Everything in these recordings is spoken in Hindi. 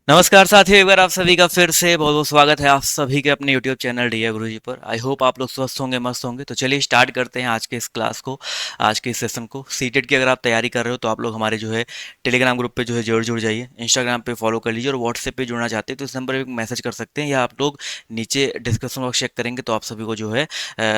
नमस्कार साथियों, एक बार आप सभी का फिर से बहुत बहुत स्वागत है आप सभी के अपने YouTube चैनल डीए गुरुजी पर। आई होप आप लोग स्वस्थ होंगे, मस्त होंगे। तो चलिए स्टार्ट करते हैं आज के इस क्लास को, आज के इस सेशन को। सीटेट की अगर आप तैयारी कर रहे हो तो आप लोग हमारे जो है टेलीग्राम ग्रुप पे जो है जरूर जुड़ जाइए, इंस्टाग्राम पे फॉलो कर लीजिए और व्हाट्सएप पे जुड़ना चाहते हैं तो इस नंबर पर मैसेज कर सकते हैं, या आप लोग नीचे डिस्क्रिप्शन बॉक्स चेक करेंगे तो आप सभी को जो है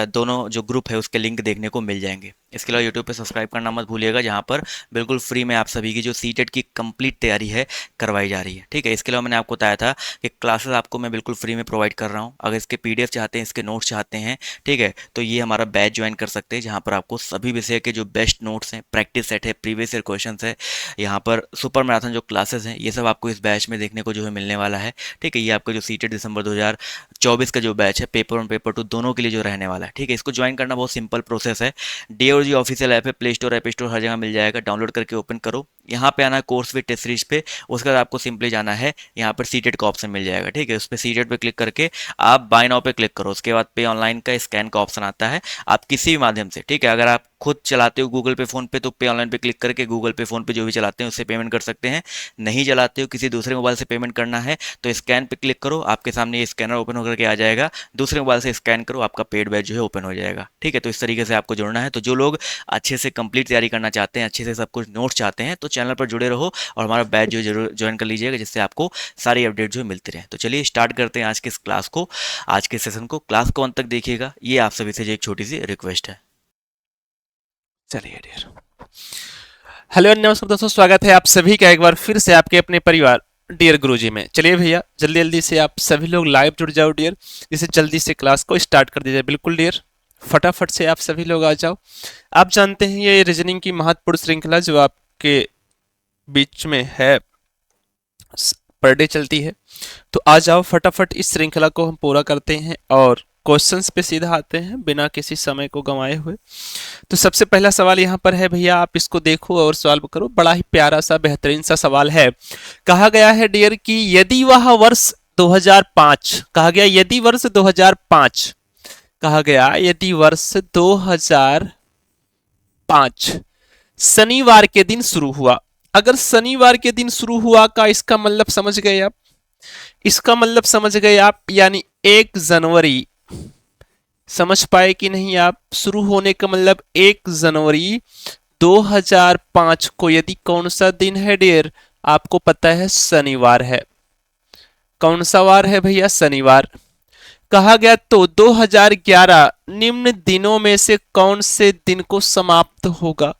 दोनों जो ग्रुप है उसके लिंक देखने को मिल जाएंगे। इसके अलावा यूट्यूब पे सब्सक्राइब करना मत भूलिएगा, जहाँ पर बिल्कुल फ्री में आप सभी की जो सीटेट की कंप्लीट तैयारी है करवाई जा रही है। ठीक है, इसके अलावा मैंने आपको बताया था कि क्लासेस आपको मैं बिल्कुल फ्री में प्रोवाइड कर रहा हूँ। अगर इसके पीडीएफ चाहते हैं, इसके नोट्स चाहते हैं, ठीक है, तो ये हमारा बैच ज्वाइन कर सकते हैं, जहाँ पर आपको सभी विषय के जो बेस्ट नोट्स हैं, प्रैक्टिस सेट है, प्रीवियस ईयर क्वेश्चन है, यहाँ पर सुपर मैराथन जो क्लासेस हैं, ये सब आपको इस बैच में देखने को जो है मिलने वाला है। ठीक है, ये आपका जो सीटेट दिसंबर 2024 का जो बैच है, पेपर 1 पेपर 2 दोनों के लिए जो रहने वाला है। ठीक है, इसको ज्वाइन करना बहुत सिंपल प्रोसेस है। डीओजी ऑफिशियल ऐप है, प्ले स्टोर ऐप स्टोर हर जगह मिल जाएगा, डाउनलोड करके ओपन करो। यहाँ पे आना है कोर्स विद टेस्ट सीरीज पे, उसके बाद आपको सिंपली जाना है, यहाँ पर सीटेट का ऑप्शन मिल जाएगा। ठीक है, उस पर सीटेट पे क्लिक करके आप बाय नाउ पे क्लिक करो। उसके बाद पे ऑनलाइन का स्कैन का ऑप्शन आता है, आप किसी भी माध्यम से, ठीक है, अगर आप खुद चलाते हो गूगल पे फोन पे तो पे ऑनलाइन पे क्लिक करके गूगल पे फोन पे जो भी चलाते हैं उससे पेमेंट कर सकते हैं। नहीं चलाते हो, किसी दूसरे मोबाइल से पेमेंट करना है तो स्कैन पे क्लिक करो, आपके सामने ये स्कैनर ओपन होकर के आ जाएगा, दूसरे मोबाइल से स्कैन करो, आपका पेड बैच जो है ओपन हो जाएगा। ठीक है, तो इस तरीके से आपको जुड़ना है। तो जो लोग अच्छे से कंप्लीट तैयारी करना चाहते हैं, अच्छे से सब कुछ नोट्स चाहते हैं, तो चैनल पर जुड़े रहो और हमारा बैच जो जरूर ज्वाइन कर लीजिएगा, जिससे आपको सारी अपडेट जो मिलती रहे। तो चलिए स्टार्ट करते हैं आज के इस क्लास को, आज के सेशन को। क्लास को अंत तक देखिएगा, ये आप सभी से जो एक छोटी सी रिक्वेस्ट है। चलिए डियर। हेलो नमस्कार दोस्तों, स्वागत है आप सभी का एक बार फिर से आपके अपने परिवार डियर गुरुजी में। चलिए भैया जल्दी जल्दी से आप सभी लोग लाइव जुड़ जाओ डियर, जिससे जल्दी से क्लास को स्टार्ट कर दीजिए। बिल्कुल डियर, फटाफट से आप सभी लोग आ जाओ। आप जानते हैं ये रीजनिंग की महत्वपूर्ण श्रृंखला जो आपके बीच में है, पर डे चलती है। तो आ जाओ फटाफट, इस श्रृंखला को हम पूरा करते हैं और क्वेश्चंस पे सीधा आते हैं बिना किसी समय को गंवाए हुए। तो सबसे पहला सवाल यहाँ पर है भैया, आप इसको देखो और सॉल्व करो। बड़ा ही प्यारा सा बेहतरीन सा सवाल है। कहा गया है डियर कि यदि वह वर्ष 2005, कहा गया यदि वर्ष 2005, कहा गया यदि वर्ष 2005 शनिवार के दिन शुरू हुआ। अगर शनिवार के दिन शुरू हुआ का इसका मतलब समझ गए आप, इसका मतलब समझ गए आप, यानी 1 जनवरी। समझ पाए कि नहीं आप? शुरू होने का मतलब 1 जनवरी 2005 को यदि कौन सा दिन है डियर? आपको पता है शनिवार है। कौन सा वार है भैया? शनिवार। कहा गया तो 2011 निम्न दिनों में से कौन से दिन को समाप्त होगा?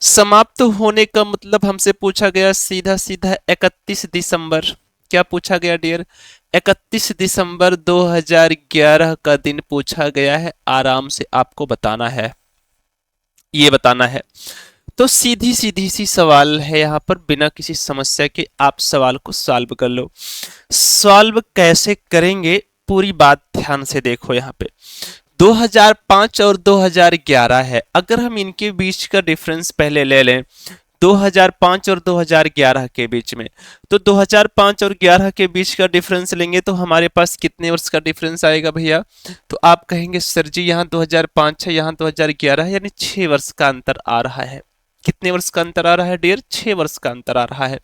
समाप्त होने का मतलब हमसे पूछा गया सीधा सीधा 31 दिसंबर। क्या पूछा गया डियर? 31 दिसंबर 2011 का दिन पूछा गया है। आराम से आपको बताना है, ये बताना है। तो सीधी सीधी सी सवाल है यहाँ पर, बिना किसी समस्या के आप सवाल को सॉल्व कर लो। सॉल्व कैसे करेंगे पूरी बात ध्यान से देखो। यहाँ पे 2005 और 2011 है, अगर हम इनके बीच का डिफरेंस पहले ले लें 2005 और 2011 के बीच में, तो 2005 और 11 के बीच का डिफरेंस लेंगे तो हमारे पास कितने वर्ष का डिफरेंस आएगा भैया? तो आप कहेंगे सर जी यहाँ 2005 है, यहाँ 2011 है, यानी 6 वर्ष का अंतर आ रहा है। कितने वर्ष का अंतर आ रहा है डियर? 6 वर्ष का अंतर आ रहा है।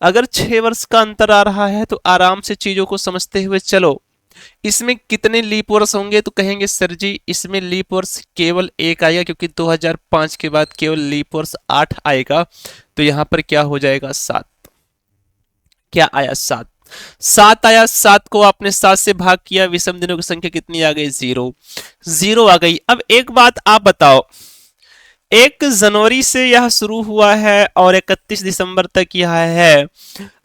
अगर 6 वर्ष का अंतर आ रहा है तो आराम से चीजों को समझते हुए चलो, इसमें कितने लीप वर्ष होंगे? तो कहेंगे सर जी इसमें लीप वर्ष केवल एक आएगा, क्योंकि 2005 के बाद केवल लीप वर्ष 8 आएगा। तो यहां पर क्या हो जाएगा? 7। क्या आया? 7। 7 आया। 7 को आपने 7 से भाग किया, विषम दिनों की संख्या कितनी आ गई? 0। 0 आ गई। अब एक बात आप बताओ, 1 जनवरी से यह शुरू हुआ है और 31 दिसंबर तक यह है।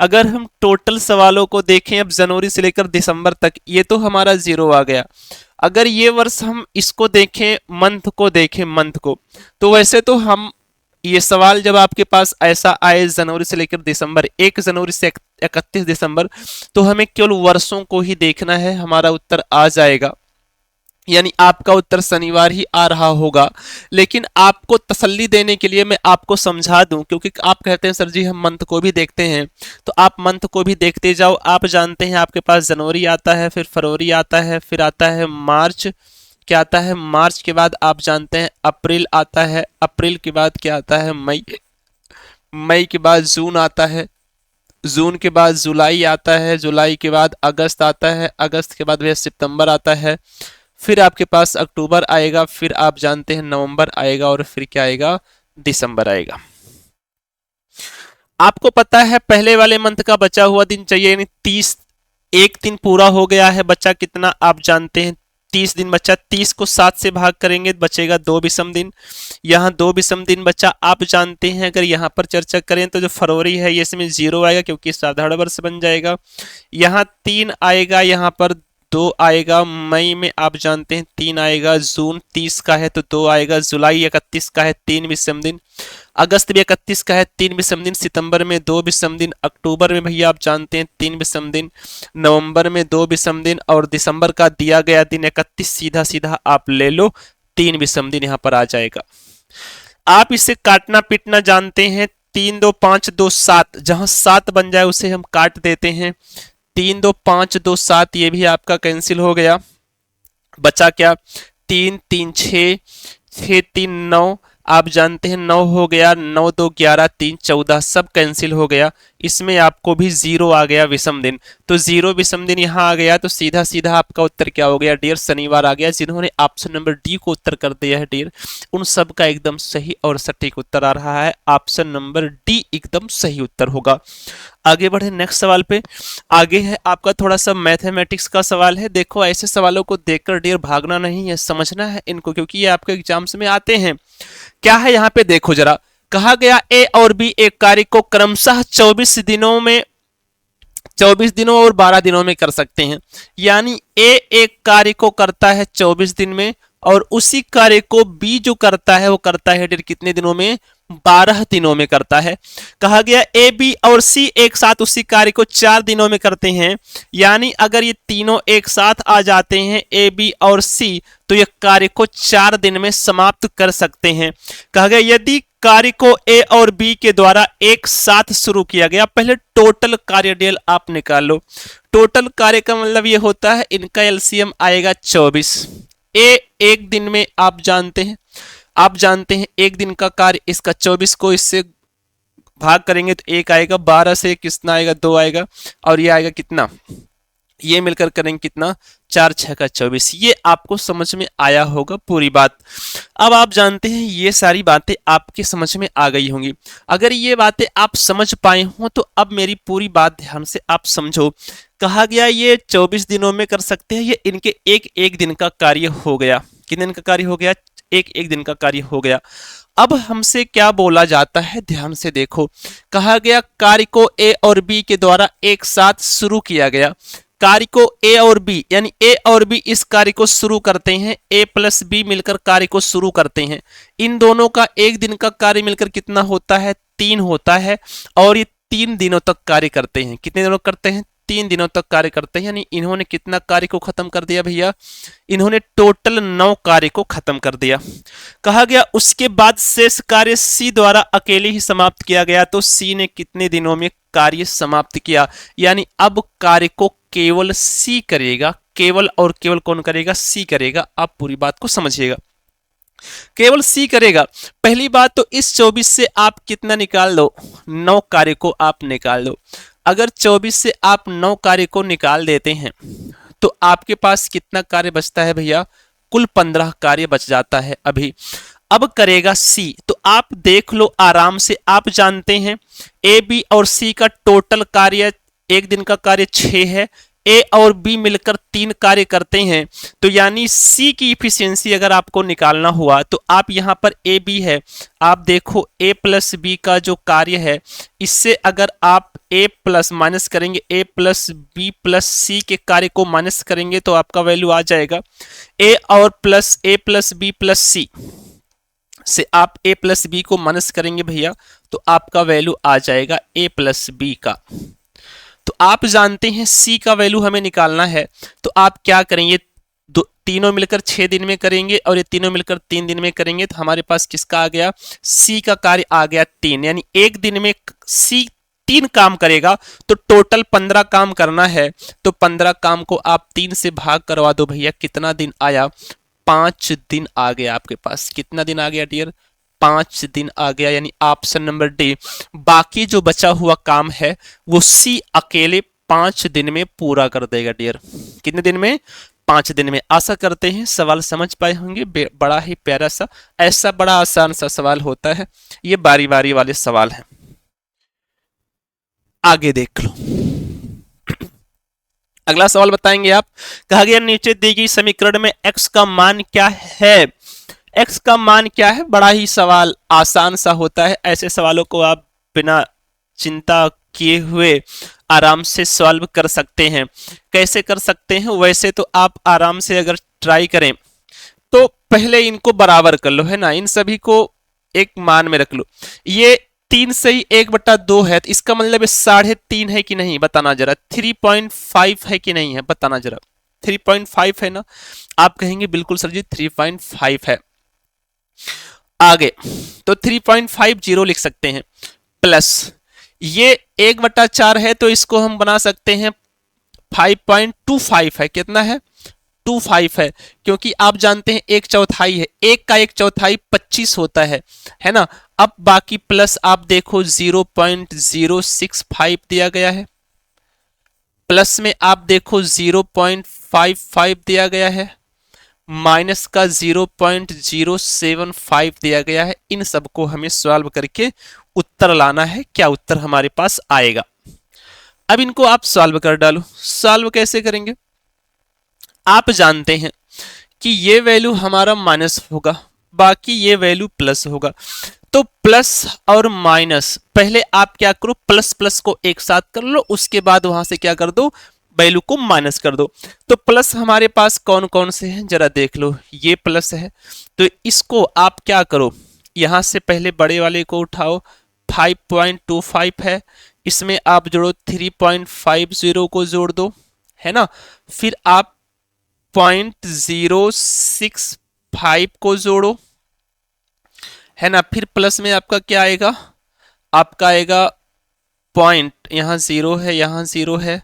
अगर हम टोटल सवालों को देखें अब जनवरी से लेकर दिसंबर तक, ये तो हमारा 0 आ गया। अगर ये वर्ष हम इसको देखें, मंथ को देखें, मंथ को, तो वैसे तो हम ये सवाल जब आपके पास ऐसा आए जनवरी से लेकर दिसंबर, 1 जनवरी से 31 दिसंबर, तो हमें केवल वर्षों को ही देखना है, हमारा उत्तर आ जाएगा। यानी आपका उत्तर शनिवार ही आ रहा होगा। लेकिन आपको तसल्ली देने के लिए मैं आपको समझा दूं, क्योंकि आप कहते हैं सर जी हम मंथ को भी देखते हैं, तो आप मंथ को भी देखते जाओ। आप जानते हैं आपके पास जनवरी आता है, फिर फरवरी आता है, फिर आता है मार्च। क्या आता है? मार्च के बाद आप जानते हैं अप्रैल आता है, अप्रैल के बाद क्या आता है? मई। मई के बाद जून आता है, जून के बाद जुलाई आता है, जुलाई के बाद अगस्त आता है, अगस्त के बाद भैया सितंबर आता है, फिर आपके पास अक्टूबर आएगा, फिर आप जानते हैं नवंबर आएगा और फिर क्या आएगा, दिसंबर आएगा। आपको पता है पहले वाले मंथ का बचा हुआ दिन चाहिए, यानी 30, एक दिन पूरा हो गया है, बचा कितना आप जानते हैं, 30 दिन बचा। 30 को 7 से भाग करेंगे तो बचेगा 2 विषम दिन। यहाँ 2 विषम दिन बचा। आप जानते हैं अगर यहाँ पर चर्चा करें तो जो फरवरी है ये इसमें 0 आएगा क्योंकि साधारण वर्ष बन जाएगा। यहाँ 3 आएगा, यहाँ पर 2 आएगा, मई में आप जानते हैं 3 आएगा, जून 30 का है तो 2 आएगा, जुलाई 31 का है 3 विषम दिन, अगस्त भी 31 का है 3 विषम दिन, सितंबर में 2 विषम दिन, अक्टूबर में भैया आप जानते हैं 3 विषम दिन, नवंबर में 2 विषम दिन और दिसंबर का दिया गया दिन 31, सीधा सीधा आप ले लो 3 विषम दिन यहाँ पर आ जाएगा। आप इसे काटना पीटना जानते हैं, 3 2 5 2 7, जहां 7 बन जाए उसे हम काट देते हैं। 3 2 5 2 7 ये भी आपका कैंसिल हो गया, बचा क्या, 3 3 6, 6 3 9, आप जानते हैं 9 हो गया, 9 2 11, 3 14, सब कैंसिल हो गया। इसमें आपको भी 0 आ गया विषम दिन, तो 0 विषम दिन यहाँ आ गया, तो सीधा सीधा आपका उत्तर क्या हो गया डियर, शनिवार आ गया। जिन्होंने ऑप्शन नंबर डी को उत्तर कर दिया है डियर, उन सब का एकदम सही और सटीक उत्तर आ रहा है, ऑप्शन नंबर डी एकदम सही उत्तर होगा। आगे बढ़े नेक्स्ट सवाल पे। आगे है आपका थोड़ा सा मैथमेटिक्स का सवाल है। देखो ऐसे सवालों को देखकर डियर भागना नहीं है, समझना है इनको, क्योंकि ये आपके एग्जाम्स में आते हैं। क्या है यहाँ पे देखो जरा, कहा गया ए और बी एक कार्य को क्रमशः 24 दिनों में, 24 दिनों और 12 दिनों में कर सकते हैं। यानी ए एक कार्य को करता है 24 दिन में और उसी कार्य को बी जो करता है वो करता है डियर कितने दिनों में, 12 दिनों में करता है। कहा गया ए बी और सी एक साथ उसी कार्य को 4 दिनों में करते हैं। यानी अगर ये तीनों एक साथ आ जाते हैं ए बी और सी तो ये कार्य को 4 दिन में समाप्त कर सकते हैं। कहा गया यदि कार्य को ए और बी के द्वारा एक साथ शुरू किया गया, पहले टोटल कार्य डेल आप निकाल लो। टोटल कार्य का मतलब ये होता है इनका एलसीएम आएगा 24। ए एक दिन में आप जानते हैं एक दिन का कार्य, इसका 24 को इससे भाग करेंगे तो 1 आएगा, 12 से कितना आएगा, 2 आएगा और ये आएगा कितना, ये मिलकर करेंगे कितना, 4 6 का 24। ये आपको समझ में आया होगा पूरी बात। अब आप जानते हैं ये सारी बातें आपके समझ में आ गई होंगी। अगर ये बातें आप समझ पाए हो तो अब मेरी पूरी बात ध्यान से आप समझो। कहा गया ये 24 दिनों में कर सकते हैं, ये इनके एक एक दिन का कार्य हो गया। कितने दिन का कार्य हो गया, एक एक दिन का कार्य हो गया। अब हमसे क्या बोला जाता है, ध्यान से देखो। कहा गया कार्य को ए और बी के द्वारा एक साथ शुरू किया गया। कार्य को ए और बी यानी ए और बी इस कार्य को शुरू करते हैं, ए प्लस बी मिलकर कार्य को शुरू करते हैं। इन दोनों का एक दिन का कार्य मिलकर कितना होता है, 3 होता है और ये 3 दिनों तक कार्य करते हैं। कितने दिनों करते हैं, 3 दिनों तक कार्य करते हैं। यानी इन्होंने कितना कार्य को खत्म कर दिया भैया, इन्होंने टोटल 9 कार्य को खत्म कर दिया। कहा गया उसके बाद शेष कार्य सी द्वारा अकेले ही समाप्त किया गया, तो सी ने कितने दिनों में कार्य समाप्त किया। यानी अब कार्य को केवल सी करेगा, केवल और केवल कौन करेगा, सी करेगा। आप पूरी बात को समझिएगा, केवल सी करेगा। पहली बात तो इस 24 से आप कितना निकाल दो, 9 कार्य को आप निकाल दो। अगर 24 से आप 9 कार्य को निकाल देते हैं तो आपके पास कितना कार्य बचता है भैया, कुल 15 कार्य बच जाता है अभी। अब करेगा सी, तो आप देख लो आराम से। आप जानते हैं ए बी और सी का टोटल कार्य एक दिन का कार्य 6 है। ए और बी मिलकर 3 कार्य करते हैं, तो यानी सी की इफिशियंसी अगर आपको निकालना हुआ तो आप यहां पर ए बी है, आप देखो ए प्लस बी का जो कार्य है इससे अगर आप ए प्लस माइनस करेंगे, ए प्लस बी प्लस सी के कार्य को माइनस करेंगे तो आपका वैल्यू आ जाएगा ए और प्लस ए प्लस बी प्लस सी से आप ए प्लस बी को माइनस करेंगे भैया तो आपका वैल्यू आ जाएगा ए प्लस बी का। तो आप जानते हैं सी का वैल्यू हमें निकालना है, तो आप क्या करेंगे, तीनों मिलकर 6 दिन में करेंगे और ये तीनों मिलकर 3 दिन में करेंगे, तो हमारे पास किसका आ गया, सी का कार्य आ गया 3। यानी एक दिन में सी 3 काम करेगा, तो टोटल 15 काम करना है, तो 15 काम को आप 3 से भाग करवा दो भैया, कितना दिन आया, 5 दिन आ गया आपके पास। कितना दिन आ गया डियर, 5 दिन आ गया, यानी ऑप्शन नंबर डी। बाकी जो बचा हुआ काम है वो सी अकेले 5 दिन में पूरा कर देगा डियर। कितने दिन में? 5 दिन में। आशा करते हैं सवाल समझ पाए होंगे। बड़ा ही प्यारा सा, ऐसा बड़ा आसान सा सवाल होता है, ये बारी बारी वाले सवाल हैं। आगे देख लो, अगला सवाल बताएंगे आप। कहा गया नीचे दी गई समीकरण में x का मान क्या है? x का मान क्या है? बड़ा ही सवाल आसान सा होता है। ऐसे सवालों को आप बिना चिंता किए हुए आराम से सॉल्व कर सकते हैं। कैसे कर सकते हैं? वैसे तो आप आराम से अगर ट्राई करें तो पहले इनको बराबर कर लो, है ना, इन सभी को एक मान में रख लो। ये 3 सही 1/2 है, तो इसका मतलब 3.5 है कि नहीं बताना जरा। 3.5 है कि नहीं है बताना जरा। 3.5 है ना? आप कहेंगे बिल्कुल सर जी 3.5 है। आगे तो 3.50 लिख सकते हैं, प्लस ये 1/4 है तो इसको हम बना सकते हैं 5.25 है। कितना है? 25 है, क्योंकि आप जानते हैं 1/4 है, 1 का 1/4 25 होता है ना। अब बाकी प्लस आप देखो 0.065 दिया गया है, प्लस में आप देखो 0.55 दिया गया है, माइनस का 0.075 दिया गया है। इन सबको हमें सॉल्व करके उत्तर लाना है। क्या उत्तर हमारे पास आएगा? अब इनको आप सॉल्व कर डालो। सॉल्व कैसे करेंगे? आप जानते हैं कि ये वैल्यू हमारा माइनस होगा, बाकी ये वैल्यू प्लस होगा। तो प्लस और माइनस, पहले आप क्या करो, प्लस प्लस को एक साथ कर लो, उसके बाद वहां से क्या कर दो, वैल्यू को माइनस कर दो। तो प्लस हमारे पास कौन कौन से हैं जरा देख लो। ये प्लस है तो इसको आप क्या करो, यहां से पहले बड़े वाले को उठाओ, 5.25 है, इसमें आप जोड़ो 3.50 को जोड़ दो, है ना। फिर आप 0.065 को जोड़ो, है ना। फिर प्लस में आपका क्या आएगा, आपका आएगा पॉइंट, यहां 0 है, यहां 0 है,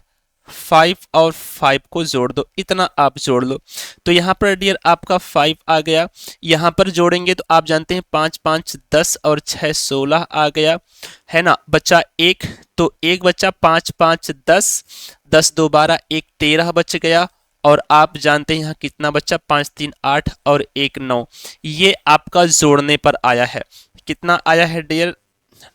5 और 5 को जोड़ दो, इतना आप जोड़ लो। तो यहां पर डियर आपका 5 आ गया। यहां पर जोड़ेंगे तो आप जानते हैं 5 5 10 और 6 16 आ गया, है ना। बचा 1, तो 1 बचा, 5 5 10, 10 2 12, 1 13 बच गया। और आप जानते हैं यहाँ कितना बचा, 5 3 8 और 1 9। ये आपका जोड़ने पर आया है। कितना आया है डियर?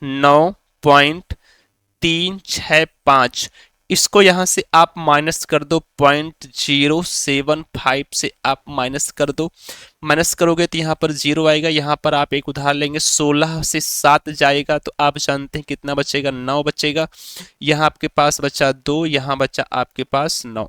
9.365। इसको यहां से आप माइनस कर दो, 0.075 से आप माइनस कर दो। माइनस करोगे तो यहाँ पर 0 आएगा। यहाँ पर आप एक उदाहरण लेंगे, 16 से 7 जाएगा तो आप जानते हैं कितना बचेगा, 9 बचेगा। यहाँ आपके पास बचा 2, यहाँ बचा आपके पास 9।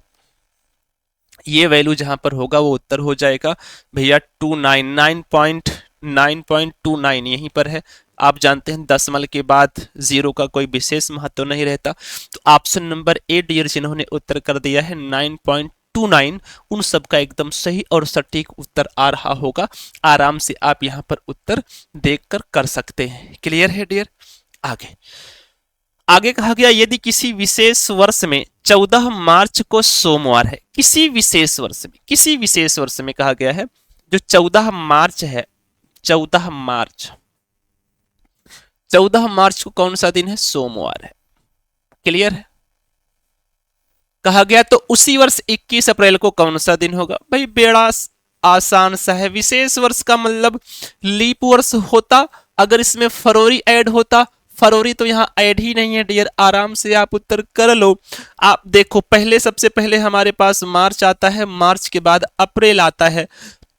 ये वैल्यू जहां पर होगा वो उत्तर हो जाएगा भैया 9.29 यहीं पर है। आप जानते हैं दशमलव के बाद 0 का कोई विशेष महत्व नहीं रहता। तो ऑप्शन नंबर ए डियर जिन्होंने उत्तर कर दिया है 9.29, उन सब का एकदम सही और सटीक उत्तर आ रहा होगा। आराम से आप यहां पर उत्तर देखकर कर सकते हैं। क्लियर है डियर? आगे आगे कहा गया यदि किसी विशेष वर्ष में 14 मार्च को सोमवार है, किसी विशेष वर्ष में, किसी विशेष वर्ष में कहा गया है जो 14 मार्च है, 14 मार्च, 14 मार्च को कौन सा दिन है? सोमवार है। क्लियर है? कहा गया तो उसी वर्ष 21 अप्रैल को कौन सा दिन होगा? भाई बेड़ा आसान सा है। विशेष वर्ष का मतलब लीप वर्ष होता, अगर इसमें फरवरी ऐड होता, फरवरी तो यहाँ ऐड ही नहीं है डियर। आराम से आप उत्तर कर लो। आप देखो पहले, सबसे पहले हमारे पास मार्च आता है, मार्च के बाद अप्रैल आता है।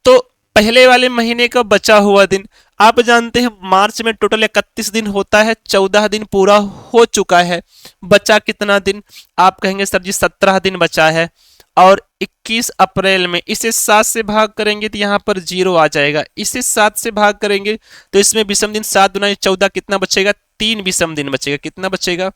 तो पहले वाले महीने का बचा हुआ दिन, आप जानते हैं मार्च में टोटल 31 दिन होता है, 14 दिन पूरा हो चुका है, बचा कितना दिन? आप कहेंगे सर जी 17 दिन बचा है। और 21 अप्रैल में इसे 7 से भाग करेंगे तो यहाँ पर 0 आ जाएगा। इसे 7 से भाग करेंगे तो इसमें विषम दिन 7 दूना 14, कितना बचेगा? 3 विषम दिन बचेगा। कितना बचेगा?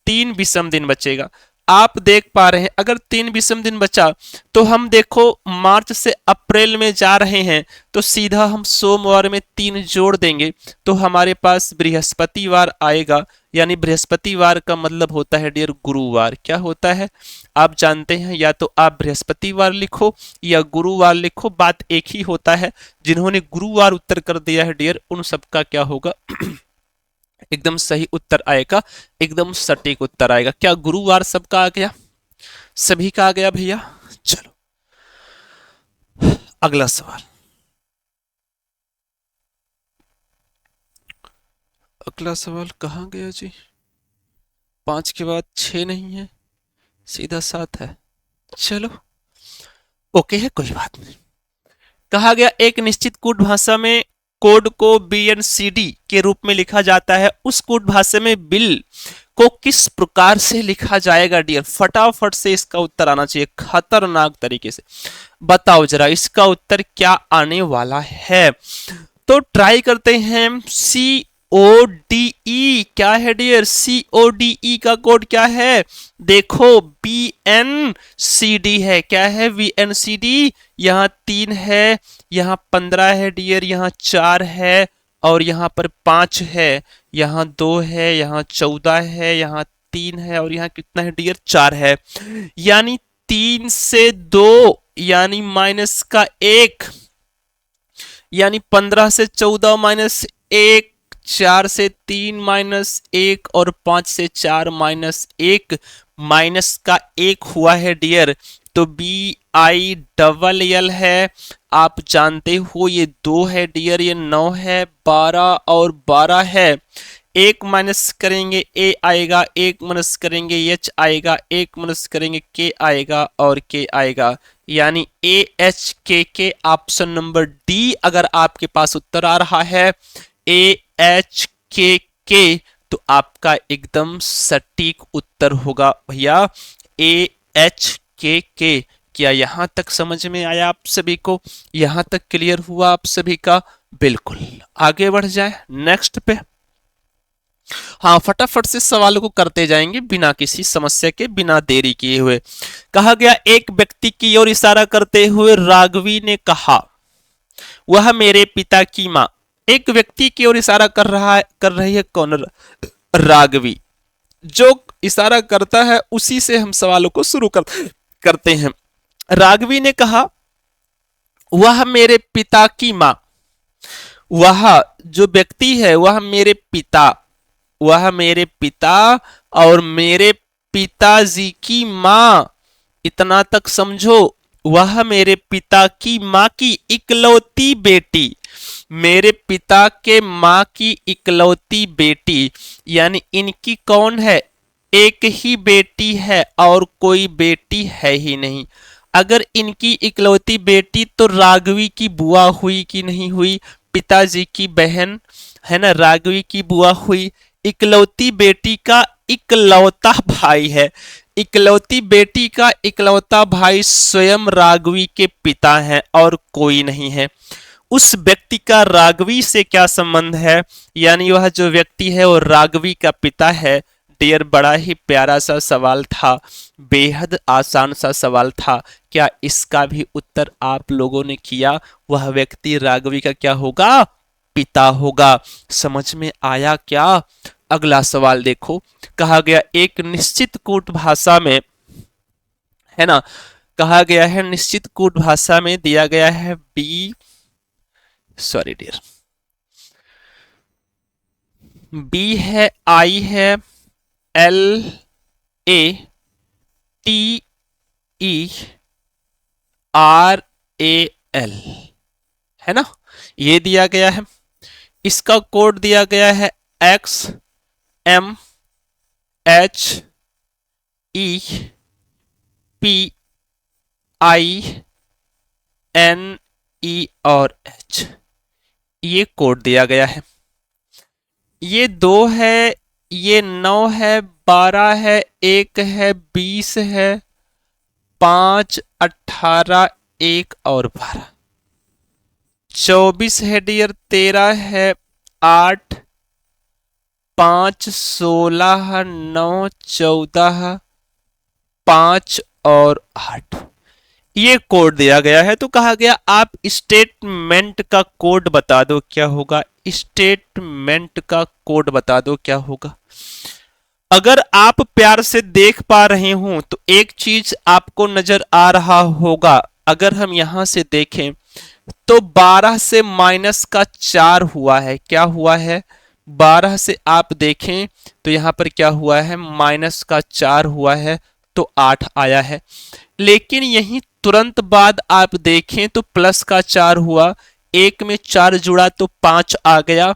3 विषम दिन बचेगा। आप देख पा रहे हैं अगर 3 विषम दिन बचा तो हम देखो मार्च से अप्रैल में जा रहे हैं तो सीधा हम सोमवार में 3 जोड़ देंगे तो हमारे पास बृहस्पतिवार आएगा। यानी बृहस्पतिवार का मतलब होता है डियर गुरुवार। क्या होता है आप जानते हैं, या तो आप बृहस्पतिवार लिखो या गुरुवार लिखो, बात एक ही होता है। जिन्होंने गुरुवार उत्तर कर दिया है डियर उन सबका क्या होगा एकदम सही उत्तर आएगा, एकदम सटीक उत्तर आएगा। क्या गुरुवार सबका आ गया, सभी का आ गया भैया? चलो अगला सवाल। अगला सवाल कहाँ गया जी? 5 के बाद 6 नहीं है, सीधा 7 है। चलो ओके है, कोई बात नहीं। कहा गया एक निश्चित कोड भाषा में कोड को BNCD के रूप में लिखा जाता है, उस कोड भाषा में बिल को किस प्रकार से लिखा जाएगा डियर? फटाफट से इसका उत्तर आना चाहिए, खतरनाक तरीके से। बताओ जरा इसका उत्तर क्या आने वाला है? तो ट्राई करते हैं। CODE क्या है डियर? CODE का कोड क्या है? देखो BNCD है। क्या है BNCD? यहाँ 3 है, यहाँ 15 है डियर, यहाँ 4 है और यहाँ पर 5 है, यहाँ 2 है, यहाँ 14 है, यहाँ 3 है और यहाँ कितना है डियर? 4 है। यानी 3 से 2 यानी माइनस का 1, यानी 15 से 14 माइनस 1, 4 से 3 माइनस 1 और 5 से 4 माइनस 1, माइनस का 1 हुआ है डियर। तो BILL है, आप जानते हो ये 2 है डियर, ये 9 है, 12 और 12 है। एक माइनस करेंगे A आएगा, एक माइनस करेंगे H आएगा, एक माइनस करेंगे K आएगा और K आएगा। यानी AHKK ऑप्शन नंबर डी अगर आपके पास उत्तर आ रहा है AHKK तो आपका एकदम सटीक उत्तर होगा भैया AHKK। क्या यहां तक समझ में आया आप सभी को? यहां तक क्लियर हुआ आप सभी का? बिल्कुल। आगे बढ़ जाए नेक्स्ट पे। हाँ फटाफट से सवालों को करते जाएंगे बिना किसी समस्या के, बिना देरी किए हुए। कहा गया एक व्यक्ति की ओर इशारा करते हुए राघवी ने कहा वह मेरे पिता की माँ। एक व्यक्ति की ओर इशारा कर रही है कौन? राघवी। जो इशारा करता है उसी से हम सवालों को शुरू करते हैं। राघवी ने कहा वह मेरे पिता की माँ। वह जो व्यक्ति है वह मेरे पिता, वह मेरे पिता और मेरे पिताजी की माँ, इतना तक समझो। वह मेरे पिता की माँ की इकलौती बेटी, मेरे पिता के माँ की इकलौती बेटी। यानी इनकी कौन है? एक ही बेटी है और कोई बेटी है ही नहीं। अगर इनकी इकलौती बेटी तो राघवी की बुआ हुई कि नहीं हुई? पिताजी की बहन है ना, राघवी की बुआ हुई। इकलौती बेटी का इकलौता भाई है, इकलौती बेटी का इकलौता भाई स्वयं राघवी के पिता हैं और कोई नहीं है। उस व्यक्ति का राघवी से क्या संबंध है? यानी वह जो व्यक्ति है वो राघवी का पिता है। डियर बड़ा ही प्यारा सा सवाल था, बेहद आसान सा सवाल था। क्या इसका भी उत्तर आप लोगों ने किया? वह व्यक्ति राघवी का क्या होगा? पिता होगा। समझ में आया क्या? अगला सवाल देखो। कहा गया एक निश्चित कूट भाषा में, है ना, कहा गया है निश्चित कूट भाषा में दिया गया है सॉरी डियर, बी है, आई है, LATERAL, है ना, ये दिया गया है। इसका कोड दिया गया है XMHEPINE और H, ये कोड दिया गया है। ये 2 है, ये 9 है, 12 है, 1 है, 20 है, 5, 18, 1 और 12, 24 है डियर, 13 है, 8, 5, 16, 9, 14, 5 और 8 ये कोड दिया गया है। तो कहा गया आप स्टेटमेंट का कोड बता दो क्या होगा, स्टेटमेंट का कोड बता दो क्या होगा। अगर आप प्यार से देख पा रहे हो तो एक चीज आपको नजर आ रहा होगा, अगर हम यहां से देखें तो 12 से माइनस का 4 हुआ है। क्या हुआ है, 12 से आप देखें तो यहां पर क्या हुआ है, माइनस का 4 हुआ है तो 8 आया है। लेकिन यही तुरंत बाद आप देखें तो प्लस का 4 हुआ, एक में 4 जुड़ा तो 5 आ गया।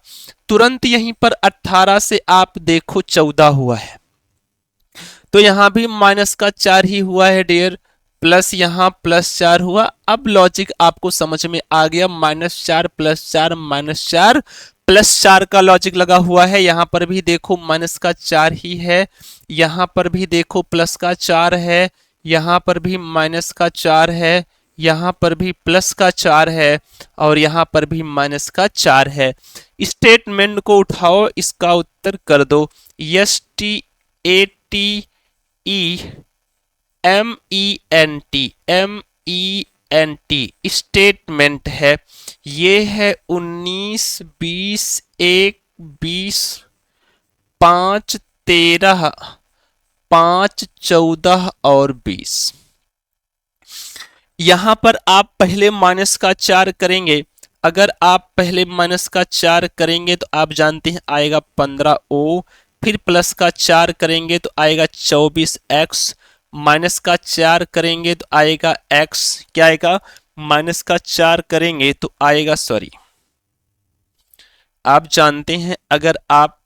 तुरंत यहीं पर 18 से आप देखो 14 हुआ है, तो यहां भी माइनस का 4 ही हुआ है डियर, प्लस यहां प्लस 4 हुआ। अब लॉजिक आपको समझ में आ गया, -4 प्लस 4 -4 प्लस 4 का लॉजिक लगा हुआ है। यहां पर भी देखो माइनस का 4 ही है, यहां पर भी देखो प्लस का 4 है, यहां पर भी माइनस का 4 है, यहां पर भी प्लस का 4 है और यहां पर भी माइनस का 4 है। स्टेटमेंट को उठाओ, इसका उत्तर कर दो STATEMENT स्टेटमेंट है। ये है 19 20 1 20 5 13 5 14 और 20। यहां पर आप पहले माइनस का 4 करेंगे, अगर आप पहले माइनस का 4 करेंगे तो आप जानते हैं आएगा 15O, फिर प्लस का 4 करेंगे तो आएगा 24x, माइनस का 4 करेंगे तो आएगा x, क्या आएगा, माइनस का 4 करेंगे तो आएगा, सॉरी आप जानते हैं अगर आप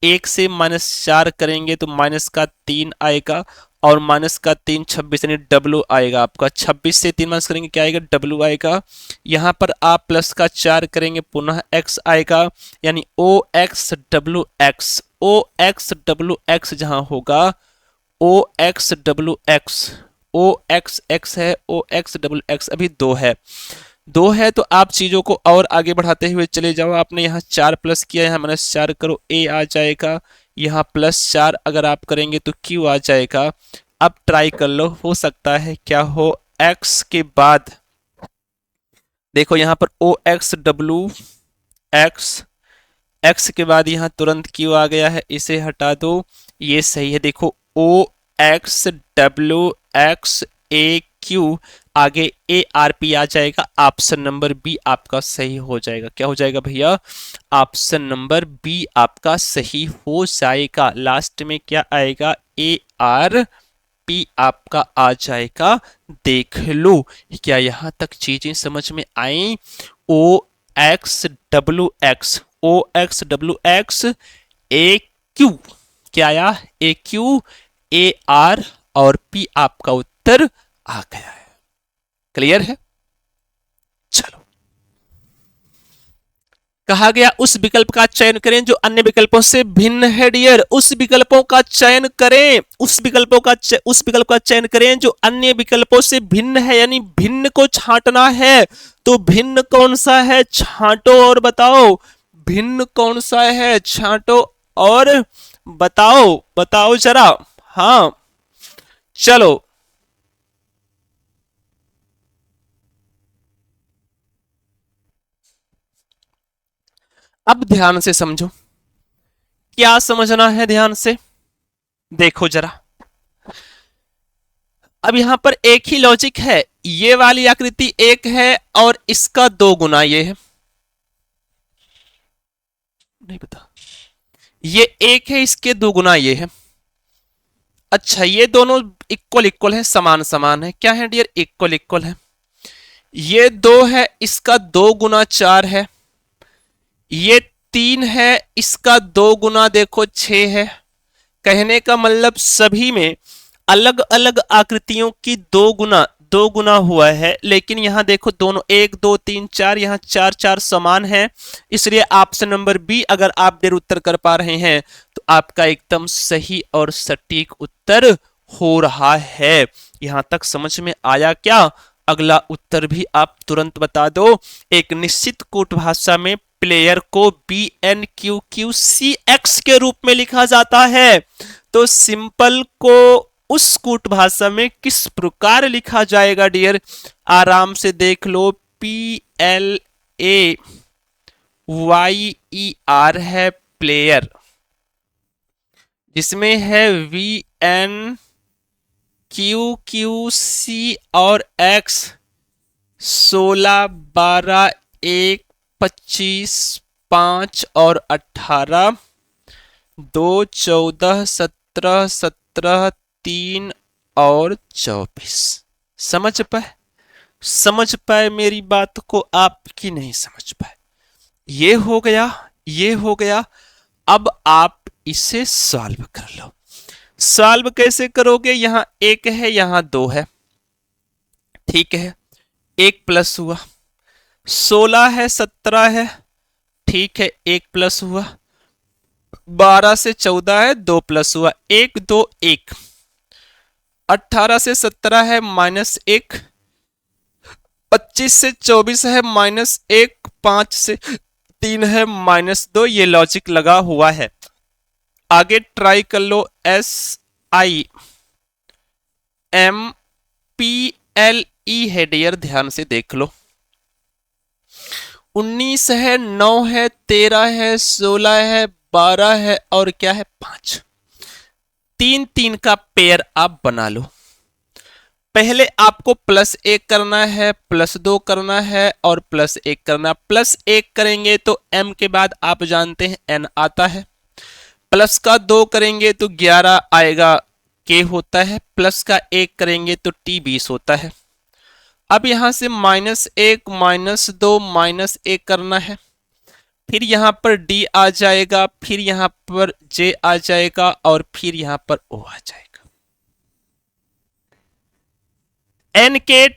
1 से -4 करेंगे तो माइनस का 3 आएगा और माइनस का 3 26 यानी W आएगा आपका। 26 से 3 माइनस करेंगे क्या आएगा, W आएगा। यहाँ पर आप प्लस का 4 करेंगे पुनः X आएगा, यानी OXWX, OXWX जहां होगा OXWX, OXX है, OXWX अभी 2 है, 2 है तो आप चीजों को और आगे बढ़ाते हुए चले जाओ। आपने यहाँ 4 प्लस किया, यहाँ -4 करो, A आ जाएगा, यहाँ +4 अगर आप करेंगे तो Q आ जाएगा। अब ट्राई कर लो, हो सकता है क्या हो, X के बाद देखो यहाँ पर OXWX, X के बाद यहाँ तुरंत Q आ गया है, इसे हटा दो, ये सही है। देखो OXWXAQ आगे ARP आ जाएगा, ऑप्शन नंबर बी आपका सही हो जाएगा। क्या हो जाएगा भैया, ऑप्शन नंबर बी आपका सही हो जाएगा। लास्ट में क्या आएगा, ARP आपका आ जाएगा। देख लो, क्या यहां तक चीजें समझ में आई। OXWX, OXWX AQ, क्या आया, AQ AR और P आपका उत्तर आ गया है। क्लियर है, चलो। कहा गया उस विकल्प का चयन करें जो अन्य विकल्पों से भिन्न है डियर, उस विकल्पों का चयन करें, उस विकल्प का चयन करें जो अन्य विकल्पों से भिन्न है, यानी भिन्न को छांटना है। तो भिन्न कौन सा है, छांटो और बताओ, भिन्न कौन सा है, छांटो और बताओ, बताओ जरा। हाँ चलो, अब ध्यान से समझो, क्या समझना है ध्यान से देखो जरा। अब यहां पर एक ही लॉजिक है, ये वाली आकृति 1 है और इसका 2 गुना ये है, नहीं पता, ये 1 है, इसके 2 गुना ये है। अच्छा, ये दोनों इक्वल इक्वल है, समान समान है, क्या है डियर, इक्वल इक्वल है। ये 2 है, इसका 2 गुना 4 है। ये 3 है, इसका 2 गुना देखो 6 है। कहने का मतलब सभी में अलग अलग आकृतियों की 2 गुना हुआ है, लेकिन यहां देखो दोनों 1 2 3 4, यहां 4 4 समान है। इसलिए ऑप्शन नंबर बी अगर आप देर उत्तर कर पा रहे हैं तो आपका एकदम सही और सटीक उत्तर हो रहा है। यहां तक समझ में आया क्या? अगला उत्तर भी आप तुरंत बता दो। एक निश्चित कोट भाषा में प्लेयर को BNQQCX के रूप में लिखा जाता है, तो सिंपल को उस कूट भाषा में किस प्रकार लिखा जाएगा डियर, आराम से देख लो। PLAYER है प्लेयर, जिसमें है VNQQC और X 16, 12, 1, 25, 5 और 18, 2, 14, 17, 17, 3 और 24। समझ पाए मेरी बात को आपकी नहीं समझ पाए? ये हो गया, ये हो गया। अब आप इसे सॉल्व कर लो। सॉल्व कैसे करोगे? यहां एक है, यहां दो है, ठीक है। एक प्लस हुआ, 16 है, 17 है, ठीक है, एक प्लस हुआ। 12 से 14 है, दो प्लस हुआ, 1 2 1। 18 से 17 है, -1। 25 से 24 है, -1। 5 से 3 है, -2। ये लॉजिक लगा हुआ है। आगे ट्राई कर लो। SIMPLE है डियर, ध्यान से देख लो। 19 है, 9 है, 13 है, 16 है, 12 है और क्या है? 5। 3 3 का पेयर आप बना लो। पहले आपको +1 करना है, +2 करना है और +1 करना। +1 करेंगे तो m के बाद आप जानते हैं n आता है। प्लस का 2 करेंगे तो 11 आएगा, k होता है। प्लस का 1 करेंगे तो t 20 होता है। अब यहां से -1, -2, -1 करना है। फिर यहां पर d आ जाएगा, फिर यहां पर j आ जाएगा और फिर यहां पर o आ जाएगा। NKTDJO,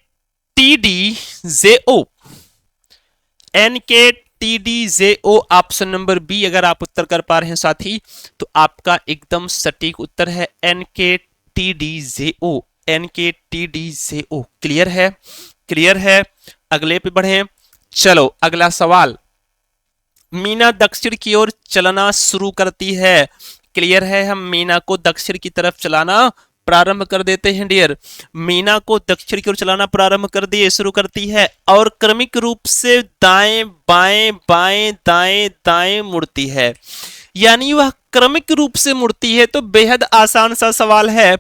NKTDJO option number B अगर आप उत्तर कर पा रहे हैं साथी तो आपका एकदम सटीक उत्तर है NKTDJO। NKTDJO क्लियर है? क्लियर है। अगले पे बढ़े। चलो अगला सवाल। मीना दक्षिण की ओर चलना शुरू करती है। क्लियर है, हम मीना को दक्षिण की तरफ चलाना प्रारंभ कर देते हैं डियर। मीना को दक्षिण की ओर चलाना प्रारंभ कर दिए, शुरू करती है और क्रमिक रूप से दाएं बाएं बाएं दाएं दाएं मुड़ती है। यानी वह क्रमिक रूप से मुड़ती है। तो बेहद आसान सा सवाल है।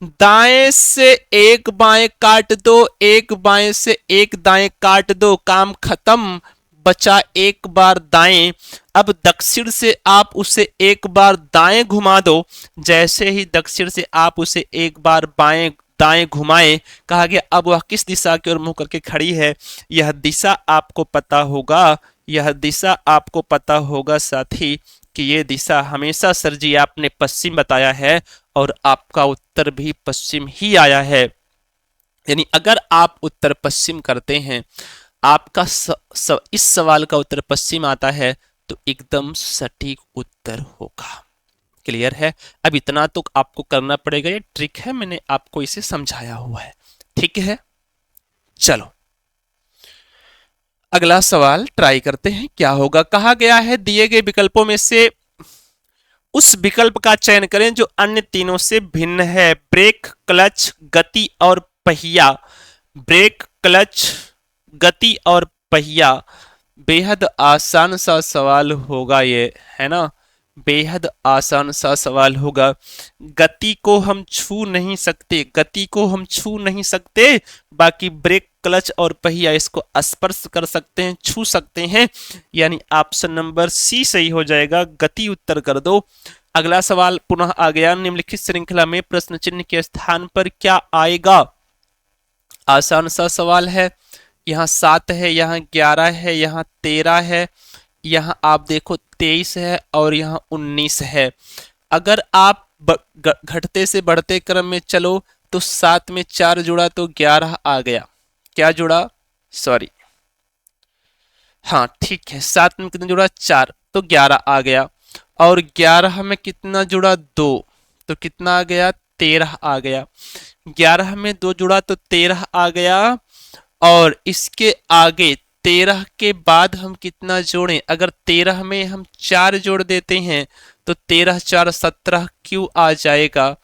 दाएं से एक बाएं काट दो, एक बाएं से एक दाएं काट दो, काम खत्म, बचा एक बार दाएं। अब दक्षिण से आप उसे एक बार दाएं घुमा दो। जैसे ही दक्षिण से आप उसे एक बार बाएं दाएं घुमाए, कहा गया अब वह किस दिशा की ओर मुंह करके खड़ी है। यह दिशा आपको पता होगा, यह दिशा आपको पता होगा साथी कि यह दिशा हमेशा सर जी आपने पश्चिम बताया है और आपका उत्तर भी पश्चिम ही आया है। यानी अगर आप उत्तर पश्चिम करते हैं, आपका इस सवाल का उत्तर पश्चिम आता है तो एकदम सटीक उत्तर होगा। क्लियर है? अब इतना तो आपको करना पड़ेगा, ये ट्रिक है, मैंने आपको इसे समझाया हुआ है। ठीक है, चलो अगला सवाल ट्राई करते हैं क्या होगा। कहा गया है दिए गए विकल्पों में से उस विकल्प का चयन करें जो अन्य तीनों से भिन्न है। ब्रेक, क्लच, गति और पहिया। ब्रेक, क्लच, गति और पहिया। बेहद आसान सा सवाल होगा ये, है ना? बेहद आसान सा सवाल होगा। गति को हम छू नहीं सकते, गति को हम छू नहीं सकते, बाकी ब्रेक, क्लच और पहिया इसको स्पर्श कर सकते हैं, छू सकते हैं। यानी ऑप्शन नंबर सी सही हो जाएगा। गति उत्तर कर दो। अगला सवाल पुनः आ गया। निम्नलिखित श्रृंखला में प्रश्न चिन्ह के स्थान पर क्या आएगा? आसान सा सवाल है। यहाँ 7 है, यहाँ 11 है, यहाँ 13 है, यहाँ आप देखो 23 है और यहाँ 19 है। अगर आप घटते से बढ़ते क्रम में चलो तो 7 में 4 जुड़ा तो 11 आ गया। क्या जुड़ा? सॉरी, हाँ ठीक है, 7 में कितना जुड़ा? 4, तो 11 आ गया। और 11 में कितना जुड़ा? 2, तो कितना आ गया? 13 आ गया। 11 में 2 जुड़ा तो 13 आ गया। और इसके आगे 13 के बाद हम कितना जोड़ें? अगर 13 में हम 4 जोड़ देते हैं तो 13 4 17 क्यों आ जाएगा।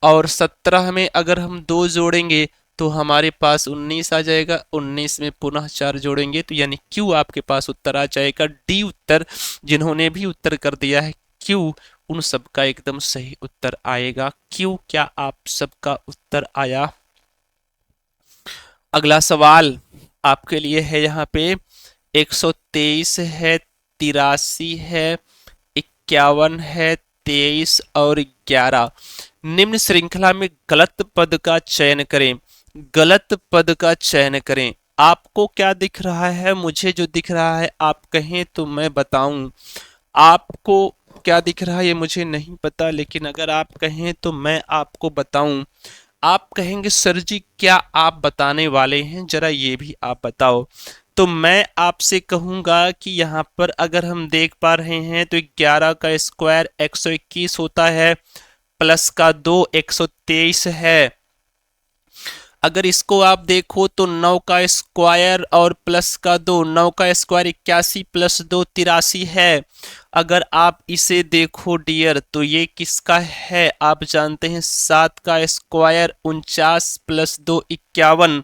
और 17 में अगर हम 2 जोड़ेंगे तो हमारे पास 19 आ जाएगा, 19 में पुनः 4 जोड़ेंगे तो यानी क्यू आपके पास उत्तर आ जाएगा। डी उत्तर, जिन्होंने भी उत्तर कर दिया है क्यू, उन सबका एकदम सही उत्तर आएगा क्यू। क्या आप सबका उत्तर आया? अगला सवाल आपके लिए है यहाँ पे 123 है, 83 है, 51 है, 23 और 11। निम्न श्रृंखला में गलत पद का चयन करें। गलत पद का चयन करें। आपको क्या दिख रहा है? मुझे जो दिख रहा है आप कहें तो मैं बताऊं। आपको क्या दिख रहा है ये मुझे नहीं पता, लेकिन अगर आप कहें तो मैं आपको बताऊं। आप कहेंगे सर जी क्या आप बताने वाले हैं, जरा ये भी आप बताओ। तो मैं आपसे कहूंगा कि यहाँ पर अगर हम देख पा रहे हैं तो 11 का स्क्वायर 121 होता है, प्लस का 2 123 है। अगर इसको आप देखो तो 9 का स्क्वायर और प्लस का 2, 9 का स्क्वायर 81 प्लस 2 83 है। अगर आप इसे देखो डियर तो ये किसका है? आप जानते हैं 7 का स्क्वायर 49 प्लस 2 51,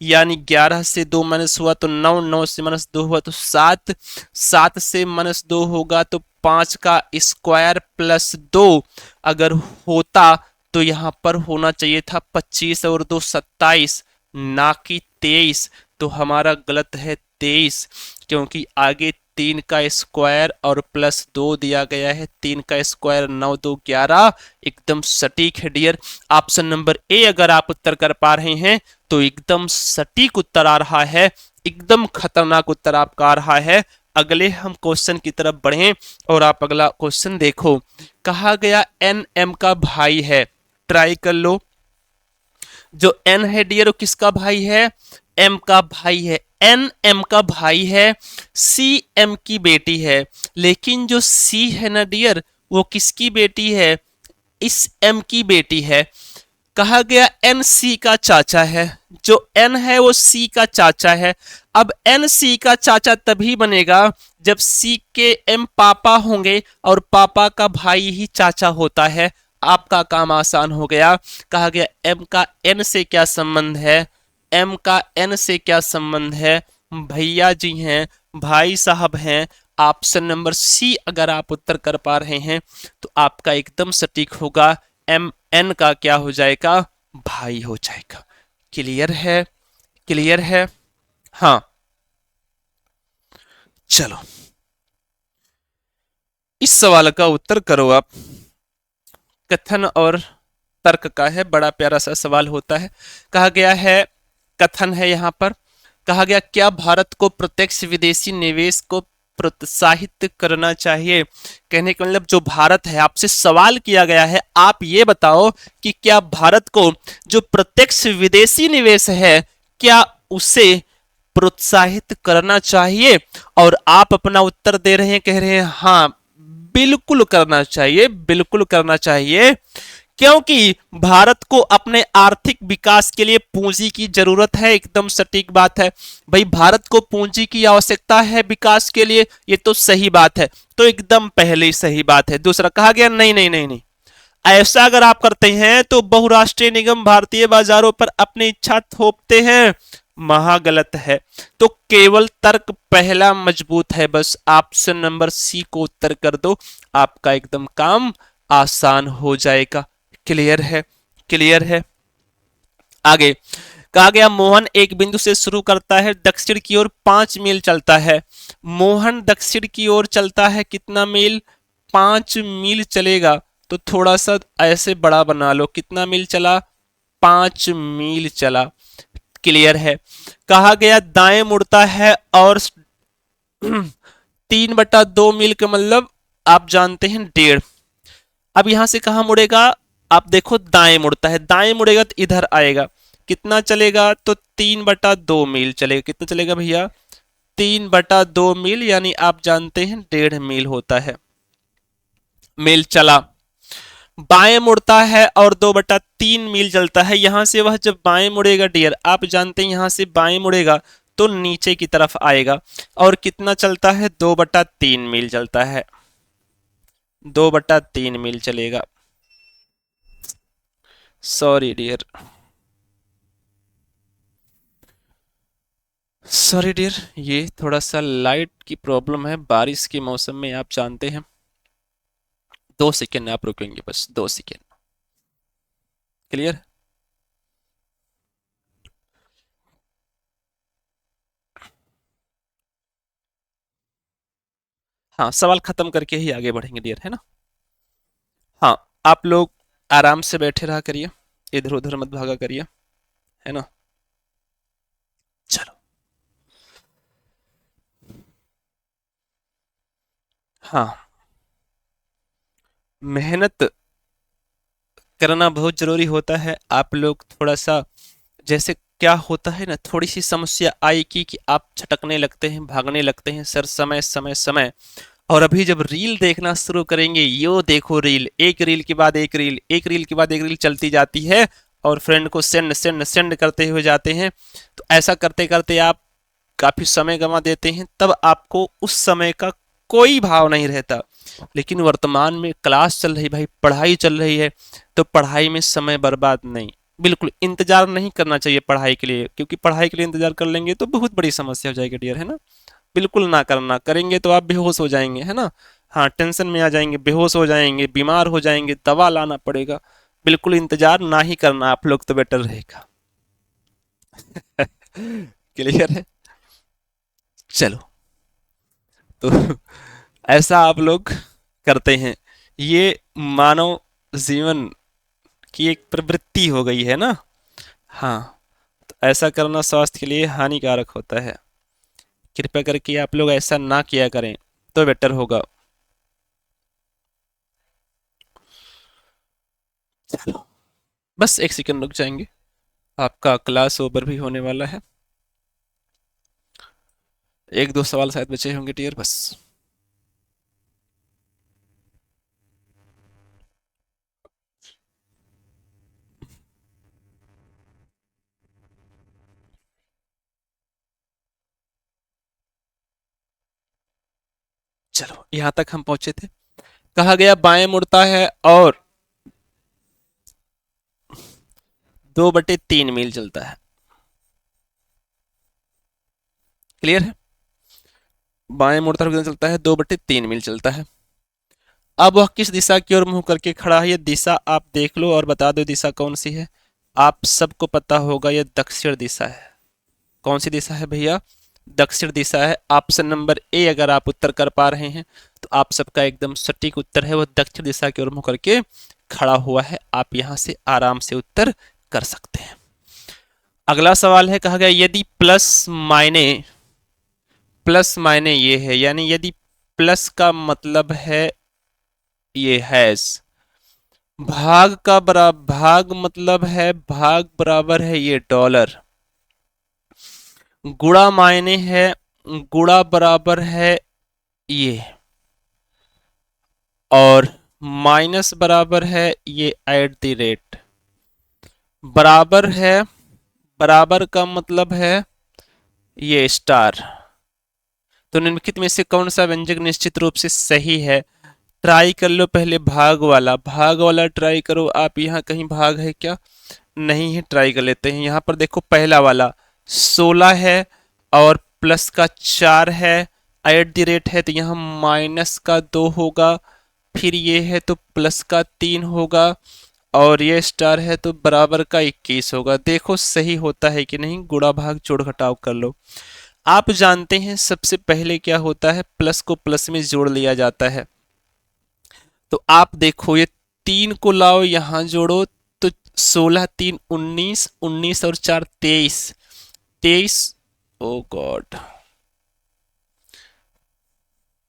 यानी 11 से 2 माइनस हुआ तो 9, 9 से माइनस 2 हुआ तो 7, 7 से माइनस 2 होगा तो 5 का स्क्वायर प्लस 2 अगर होता तो यहाँ पर होना चाहिए था 25 और 2 27, ना कि 23। तो हमारा गलत है 23, क्योंकि आगे 3 का स्क्वायर और प्लस 2 दिया गया है। 3 का स्क्वायर 9 2 11, एकदम सटीक है डियर। ऑप्शन नंबर ए अगर आप उत्तर कर पा रहे हैं तो एकदम सटीक उत्तर आ रहा है, एकदम खतरनाक उत्तर आपका आ रहा है। अगले हम क्वेश्चन की तरफ बढ़ें और आप अगला क्वेश्चन देखो। कहा गया एन एम का भाई है। ट्राई कर लो। जो एन है डियर वो किसका भाई है? एम का भाई है। एन एम का भाई है, सी एम की बेटी है। लेकिन जो सी है ना डियर वो किसकी बेटी है? इस एम की बेटी है। कहा गया एन सी का चाचा है। जो एन है वो सी का चाचा है। अब एन सी का चाचा तभी बनेगा जब सी के एम पापा होंगे और पापा का भाई ही चाचा होता है। आपका काम आसान हो गया। कहा गया एम का एन से क्या संबंध है? एम का एन से क्या संबंध है? भैया जी हैं, भाई साहब हैं। ऑप्शन नंबर सी अगर आप उत्तर कर पा रहे हैं तो आपका एकदम सटीक होगा। एम एन का क्या हो जाएगा? भाई हो जाएगा। क्लियर है? क्लियर है? हाँ, चलो इस सवाल का उत्तर करो आप। कथन और तर्क का है, बड़ा प्यारा सा सवाल होता है। कहा गया है, कथन है यहाँ पर। कहा गया क्या भारत को प्रत्यक्ष विदेशी निवेश को प्रोत्साहित करना चाहिए? कहने का मतलब जो भारत है, आपसे सवाल किया गया है आप ये बताओ कि क्या भारत को जो प्रत्यक्ष विदेशी निवेश है क्या उसे प्रोत्साहित करना चाहिए? और आप अपना उत्तर दे रहे हैं, कह रहे हैं हाँ बिल्कुल करना चाहिए, बिल्कुल करना चाहिए। क्योंकि भारत को अपने आर्थिक विकास के लिए पूंजी की जरूरत है। एकदम सटीक बात है भाई, भारत को पूंजी की आवश्यकता है विकास के लिए, ये तो सही बात है। तो एकदम पहले ही सही बात है। दूसरा कहा गया नहीं नहीं नहीं नहीं, ऐसा अगर आप करते हैं तो बहुराष्ट्रीय निगम भारतीय बाजारों पर अपनी इच्छा थोपते हैं, महागलत है। तो केवल तर्क पहला मजबूत है। बस ऑप्शन नंबर सी को उत्तर कर दो, आपका एकदम काम आसान हो जाएगा। क्लियर है? क्लियर है? आगे कहा गया मोहन एक बिंदु से शुरू करता है, दक्षिण की ओर 5 मील चलता है। मोहन दक्षिण की ओर चलता है, कितना मील? 5 मील चलेगा। तो थोड़ा सा ऐसे बड़ा बना लो, कितना मील चला? 5 मील चला। क्लियर है? कहा गया दाएं मुड़ता है और 3/2 मील का मतलब आप जानते हैं 1.5। अब यहां से कहां मुड़ेगा? आप देखो दाएं मुड़ता है, दाएं मुड़ेगा तो इधर आएगा। कितना चलेगा? तो 3/2 मील चलेगा। कितना चलेगा भैया? 3/2 मील, यानी आप जानते हैं 1.5 मील होता है। मील चला। बाएं मुड़ता है और 2/3 मील चलता है। यहां से वह जब बाएं मुड़ेगा डियर, आप जानते हैं यहां से बाएं मुड़ेगा तो नीचे की तरफ आएगा। और कितना चलता है? 2/3 मील चलता है। 2/3 मील चलेगा। सॉरी डियर, सॉरी डियर, ये थोड़ा सा लाइट की प्रॉब्लम है बारिश के मौसम में, आप जानते हैं। 2 सेकेंड आप रुकेंगे, बस 2 सेकेंड। क्लियर? हाँ, सवाल खत्म करके ही आगे बढ़ेंगे डियर, है ना। हाँ, आप लोग आराम से बैठे रहा करिए, इधर उधर मत भागा करिए, है ना। चलो। हाँ, मेहनत करना बहुत जरूरी होता है। आप लोग थोड़ा सा, जैसे क्या होता है ना, थोड़ी सी समस्या आई कि आप छटकने लगते हैं, भागने लगते हैं सर, समय समय समय। और अभी जब रील देखना शुरू करेंगे, यो देखो रील, एक रील के बाद एक रील, एक रील के बाद एक रील चलती जाती है, और फ्रेंड को सेंड सेंड सेंड करते हुए जाते हैं। तो ऐसा करते करते आप काफी समय गंवा देते हैं, तब आपको उस समय का कोई भाव नहीं रहता। लेकिन वर्तमान में क्लास चल रही, भाई पढ़ाई चल रही है, तो पढ़ाई में समय बर्बाद नहीं, बिल्कुल इंतजार नहीं करना चाहिए पढ़ाई के लिए, क्योंकि पढ़ाई के लिए इंतजार कर लेंगे तो बहुत बड़ी समस्या हो जाएगी डियर, है ना। बिल्कुल ना करना, करेंगे तो आप बेहोश हो जाएंगे, है ना। हाँ, टेंशन में आ जाएंगे, बेहोश हो जाएंगे, बीमार हो जाएंगे, दवा लाना पड़ेगा। बिल्कुल इंतजार ना ही करना आप लोग, तो बेटर रहेगा। क्लियर है? चलो, तो ऐसा आप लोग करते हैं, ये मानव जीवन की एक प्रवृत्ति हो गई है ना। हाँ, तो ऐसा करना स्वास्थ्य के लिए हानिकारक होता है। कृपया करके आप लोग ऐसा ना किया करें, तो बेटर होगा। चलो, बस 1 सेकंड रुक जाएंगे, आपका क्लास ओवर भी होने वाला है। 1-2 सवाल शायद बचे होंगे डियर, बस। चलो, यहां तक हम पहुंचे थे। कहा गया बाएं मुड़ता है और 2/3 मील चलता है। क्लियर है? बाएं मुड़ता है, चलता है, 2/3 मील चलता है। अब वह किस दिशा की ओर मुंह करके खड़ा है, ये दिशा आप देख लो और बता दो दिशा कौन सी है। आप सबको पता होगा, ये दक्षिण दिशा है। कौन सी दिशा है भैया? दक्षिण दिशा है। ऑप्शन नंबर ए अगर आप उत्तर कर पा रहे हैं, तो आप सबका एकदम सटीक उत्तर है, वो दक्षिण दिशा की ओर मुंह करके खड़ा हुआ है। आप यहां से आराम से उत्तर कर सकते हैं। अगला सवाल है, कहा गया यदि प्लस मायने ये है, यानी यदि प्लस का मतलब है ये हैज, भाग मतलब है भाग बराबर है ये डॉलर, गुणा मायने है गुणा बराबर है ये, और माइनस बराबर है ये @ बराबर है, बराबर का मतलब है ये स्टार। तो निम्नलिखित में से कौन सा व्यंजक निश्चित रूप से सही है? ट्राई कर लो पहले भाग वाला ट्राई करो आप। यहाँ कहीं भाग है क्या? नहीं है, ट्राई कर लेते हैं। यहाँ पर देखो, पहला वाला 16 है और प्लस का 4 है, @ है, तो यहाँ -2 होगा, फिर ये है तो प्लस का 3 होगा, और ये स्टार है तो बराबर का 21 होगा। देखो सही होता है कि नहीं, गुणा भाग जोड़ घटाव कर लो। आप जानते हैं सबसे पहले क्या होता है, प्लस को प्लस में जोड़ लिया जाता है। तो आप देखो, ये 3 को लाओ यहां जोड़ो, तो 16 3 19, 19 और 4 23, 23, ओ गॉड,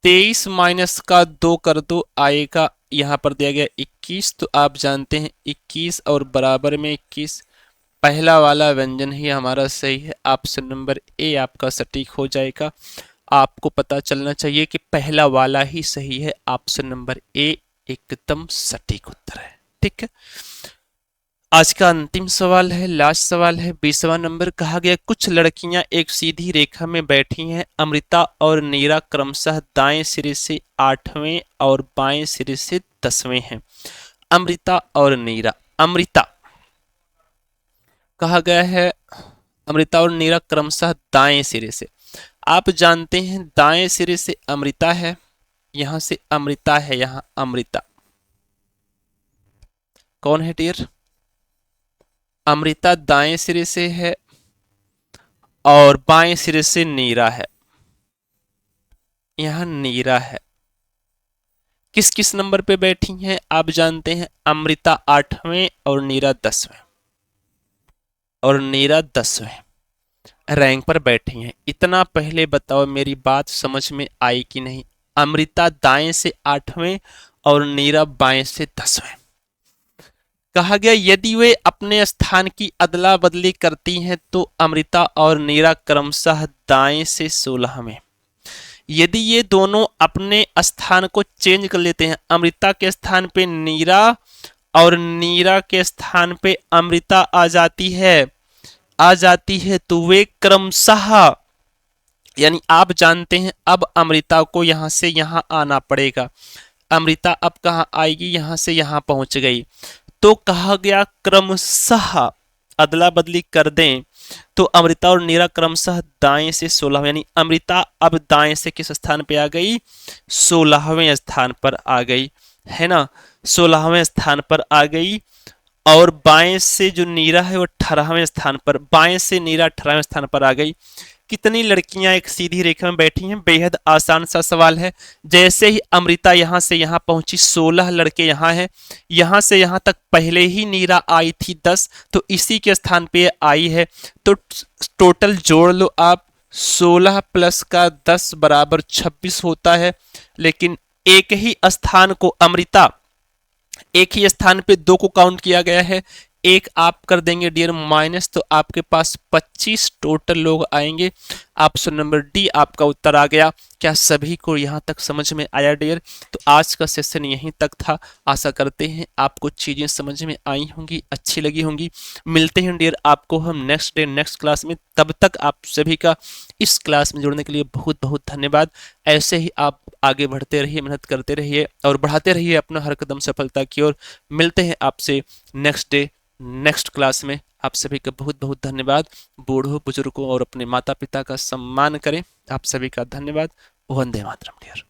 23 माइनस का 2 कर दो, आएगा यहां पर दिया गया 21। तो आप जानते हैं 21 और बराबर में 21, पहला वाला व्यंजन ही हमारा सही है। ऑप्शन नंबर ए आपका सटीक हो जाएगा। आपको पता चलना चाहिए कि पहला वाला ही सही है, ऑप्शन नंबर ए एकदम सटीक उत्तर है। ठीक है, आज का अंतिम सवाल है, लास्ट सवाल है, 20वां नंबर। कहा गया कुछ लड़कियां एक सीधी रेखा में बैठी हैं, अमृता और नीरा क्रमशः दाएं सिरे से 8वें और बाएं सिरे से 10वें हैं। अमृता और नीरा, अमृता कहा गया है अमृता और नीरा क्रमशः दाएं सिरे से। आप जानते हैं दाएं सिरे से अमृता है, यहां से अमृता है, यहां अमृता कौन है डियर? अमृता दाएं सिरे से है और बाएं सिरे से नीरा है, यहां नीरा है। किस किस नंबर पे बैठी हैं आप जानते हैं? अमृता 8वें और नीरा 10वें, और नीरा 10वें रैंक पर बैठी हैं। इतना पहले बताओ मेरी बात समझ में आई कि नहीं? अमृता दाएं से 8वें और नीरा बाएं से 10वें। कहा गया यदि वे अपने स्थान की अदला बदली करती हैं तो अमृता और नीरा क्रमशः दाएं से 16वें। यदि ये दोनों अपने स्थान को चेंज कर लेते हैं, अमृता के स्थान पे नीरा और नीरा के स्थान पे अमृता आ जाती है, तो वे क्रमशः, यानी आप जानते हैं अब अमृता को यहां से यहां आना पड़ेगा। अमृता अब कहां आएगी? यहां से यहां पहुंच गई। तो कहा गया क्रमशः अदला बदली कर दें तो अमृता और नीरा क्रमशः दाएं से 16वें, यानी अमृता अब दाएं से किस स्थान पे आ गई? 16वें स्थान पर आ गई, है ना? 16वें स्थान पर आ गई। और बाएं से जो नीरा है वो 18वें स्थान पर, बाएं से नीरा 18वें स्थान पर आ गई। कितनी लड़कियां एक सीधी रेखा में बैठी हैं? बेहद आसान सा सवाल है। जैसे ही अमृता यहां से यहां पहुंची, 16 लड़के यहां हैं, यहां से यहां तक पहले ही नीरा आई थी 10, तो इसी के स्थान पे आई है। तो टोटल जोड़ लो आप, 16 प्लस का 10 बराबर 26 होता है। लेकिन एक ही स्थान को अमृता, एक ही स्थान पे दो को काउंट किया गया है, एक आप कर देंगे डियर माइनस, तो आपके पास 25 टोटल लोग आएंगे। ऑप्शन नंबर डी आपका उत्तर आ गया। क्या सभी को यहां तक समझ में आया डियर? तो आज का सेशन यहीं तक था। आशा करते हैं आपको चीजें समझ में आई होंगी, अच्छी लगी होंगी। मिलते हैं डियर आपको हम नेक्स्ट डे नेक्स्ट क्लास में। तब तक आप सभी का इस क्लास में जुड़ने के लिए बहुत बहुत धन्यवाद। ऐसे ही आप आगे बढ़ते रहिए, मेहनत करते रहिए और बढ़ाते रहिए अपना हर कदम सफलता की ओर। मिलते हैं आपसे नेक्स्ट डे नेक्स्ट क्लास में। आप सभी का बहुत बहुत धन्यवाद। बूढ़ों बुजुर्गों और अपने माता पिता का सम्मान करें। आप सभी का धन्यवाद। वंदे मातरम डियर।